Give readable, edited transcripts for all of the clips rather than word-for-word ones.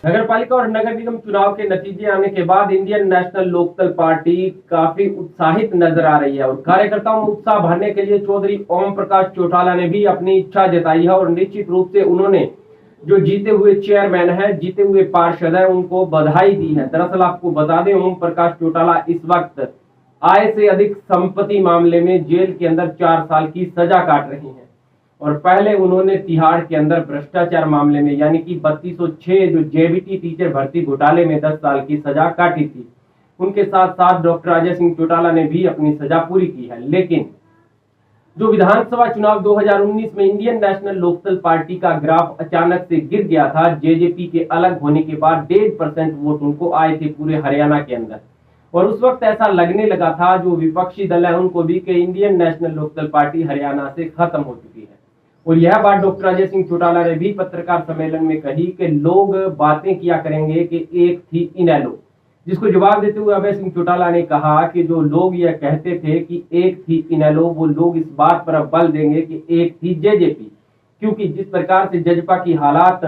नगरपालिका और नगर निगम चुनाव के नतीजे आने के बाद इंडियन नेशनल लोकदल पार्टी काफी उत्साहित नजर आ रही है और कार्यकर्ताओं में उत्साह भरने के लिए चौधरी ओम प्रकाश चौटाला ने भी अपनी इच्छा जताई है और निश्चित रूप से उन्होंने जो जीते हुए चेयरमैन है, जीते हुए पार्षद है, उनको बधाई दी है। दरअसल आपको बता दें, ओम प्रकाश चौटाला इस वक्त आय से अधिक संपत्ति मामले में जेल के अंदर 4 साल की सजा काट रही हैं और पहले उन्होंने तिहाड़ के अंदर भ्रष्टाचार मामले में यानी कि 3206 जो जेबीटी टीचर भर्ती घोटाले में 10 साल की सजा काटी थी। उनके साथ साथ डॉक्टर अजय सिंह चौटाला ने भी अपनी सजा पूरी की है। लेकिन जो विधानसभा चुनाव 2019 में इंडियन नेशनल लोकदल पार्टी का ग्राफ अचानक से गिर गया था, जेजेपी के अलग होने के बाद 1.5% वोट उनको आए थे पूरे हरियाणा के अंदर और उस वक्त ऐसा लगने लगा था जो विपक्षी दल है उनको भी कि Indian National Lok Dal party Haryana से खत्म हो चुकी है। और यह बात डॉक्टर अजय सिंह चौटाला ने भी पत्रकार सम्मेलन में कही कि लोग बातें किया करेंगे कि एक थी इनेलो, जिसको जवाब देते हुए अभय सिंह चौटाला ने कहा कि जो लोग यह कहते थे कि एक थी इनेलो, वो लोग इस बात पर अब बल देंगे कि एक थी जेजेपी, क्योंकि जिस प्रकार से जजपा की हालात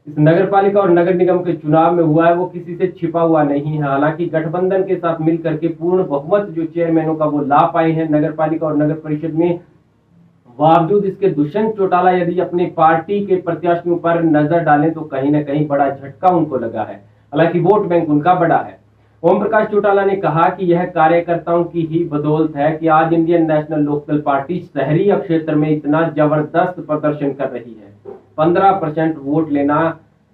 इस नगरपालिका और नगर निगम के चुनाव में हुआ है वो किसी से छिपा हुआ नहीं है। हालांकि गठबंधन के साथ मिलकर के पूर्ण बहुमत जो चेयरमैनों का वो ला पाए हैं नगरपालिका और नगर परिषद में, बावजूद इसके दुष्यंत चौटाला यदि अपनी पार्टी के प्रत्याशियों पर नजर डालें तो कहीं ना कहीं बड़ा झटका उनको लगा है। हालांकि वोट बैंक उनका बड़ा है। ओम प्रकाश चौटाला ने कहा कि यह कार्यकर्ताओं की ही बदौलत है कि आज इंडियन नेशनल लोकदल पार्टी शहरी क्षेत्र में इतना जबरदस्त प्रदर्शन कर रही है। 15% वोट लेना,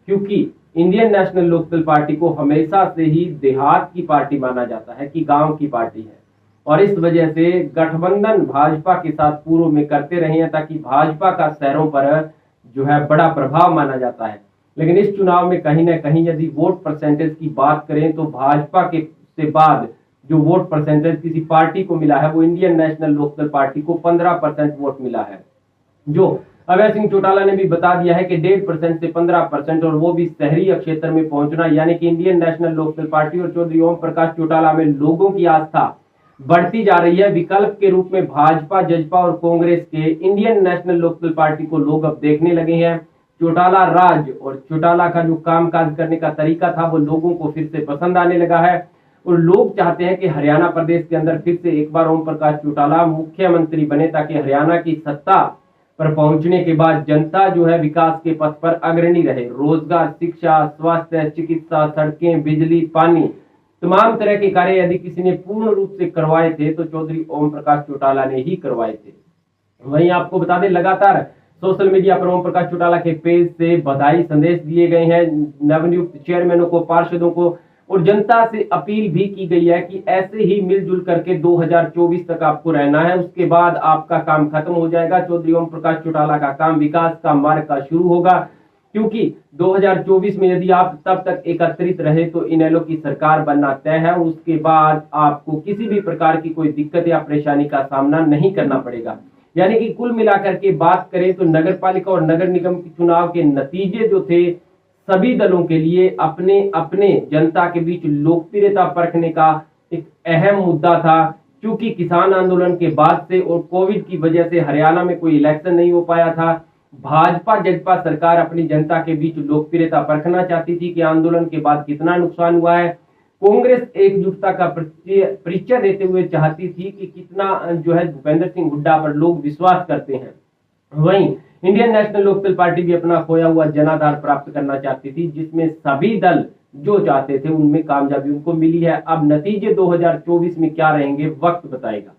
क्योंकि इंडियन नेशनल लोकदल पार्टी को हमेशा से ही देहात की पार्टी माना जाता है कि गांव की पार्टी है और इस वजह से गठबंधन भाजपा के साथ पूर्व में करते रहे हैं ताकि भाजपा का शहरों पर जो है बड़ा प्रभाव माना जाता है। लेकिन इस चुनाव में कहीं ना कहीं यदि वोट परसेंटेज की बात करें तो भाजपा के से बाद जो वोट परसेंटेज किसी पार्टी को मिला है वो इंडियन नेशनल लोकदल पार्टी को 15% वोट मिला है, जो अभय सिंह चौटाला ने भी बता दिया है कि 1.5% से 15% और वो भी शहरी क्षेत्र में पहुंचना, यानी कि इंडियन नेशनल लोकदल पार्टी और चौधरी ओम प्रकाश चौटाला में लोगों की आस्था बढ़ती जा रही है। विकल्प के रूप में भाजपा, जजपा और कांग्रेस के इंडियन नेशनल लोकदल पार्टी को लोग अब देखने लगे हैं। चौटाला राज और चौटाला का जो कामकाज करने का तरीका था वो लोगों को फिर से पसंद आने लगा है और लोग चाहते हैं कि हरियाणा प्रदेश के अंदर फिर से एक बार ओम प्रकाश चौटाला मुख्यमंत्री बने ताकि हरियाणा की सत्ता पर पहुंचने के बाद जनता जो है विकास के पथ पर अग्रणी रहे। रोजगार, शिक्षा, स्वास्थ्य, चिकित्सा, सड़कें, बिजली, पानी, तमाम तरह के कार्य यदि किसी ने पूर्ण रूप से करवाए थे तो चौधरी ओम प्रकाश चौटाला ने ही करवाए थे। वहीं आपको बता दें, लगातार सोशल मीडिया पर ओम प्रकाश चौटाला के पेज से बधाई संदेश दिए गए हैं नवनियुक्त चेयरमैनों को, पार्षदों को, और जनता से अपील भी की गई है कि ऐसे ही मिलजुल करके 2024 तक आपको रहना है, उसके बाद आपका काम खत्म हो जाएगा। चौधरी ओम प्रकाश चौटाला का काम विकास का मार्ग का शुरू होगा, क्योंकि 2024 में यदि आप तब तक एकत्रित रहे तो इनेलो की सरकार बनना तय है। उसके बाद आपको किसी भी प्रकार की कोई दिक्कत या परेशानी का सामना नहीं करना पड़ेगा। यानी कि कुल मिलाकर के बात करें तो नगरपालिका और नगर निगम के चुनाव के नतीजे जो थे सभी दलों के लिए अपने अपने जनता के बीच लोकप्रियता परखने का एक अहम मुद्दा था, क्योंकि किसान आंदोलन के बाद से और कोविड की वजह से हरियाणा में कोई इलेक्शन नहीं हो पाया था। भाजपा जजपा सरकार अपनी जनता के बीच लोकप्रियता परखना चाहती थी कि आंदोलन के बाद कितना नुकसान हुआ है। कांग्रेस एकजुटता का परिचय देते हुए चाहती थी कि कितना जो है भूपेंद्र सिंह हुड्डा पर लोग विश्वास करते हैं। वहीं इंडियन नेशनल लोकदल पार्टी भी अपना खोया हुआ जनाधार प्राप्त करना चाहती थी, जिसमें सभी दल जो चाहते थे उनमें कामयाबी उनको मिली है। अब नतीजे 2024 में क्या रहेंगे वक्त बताएगा।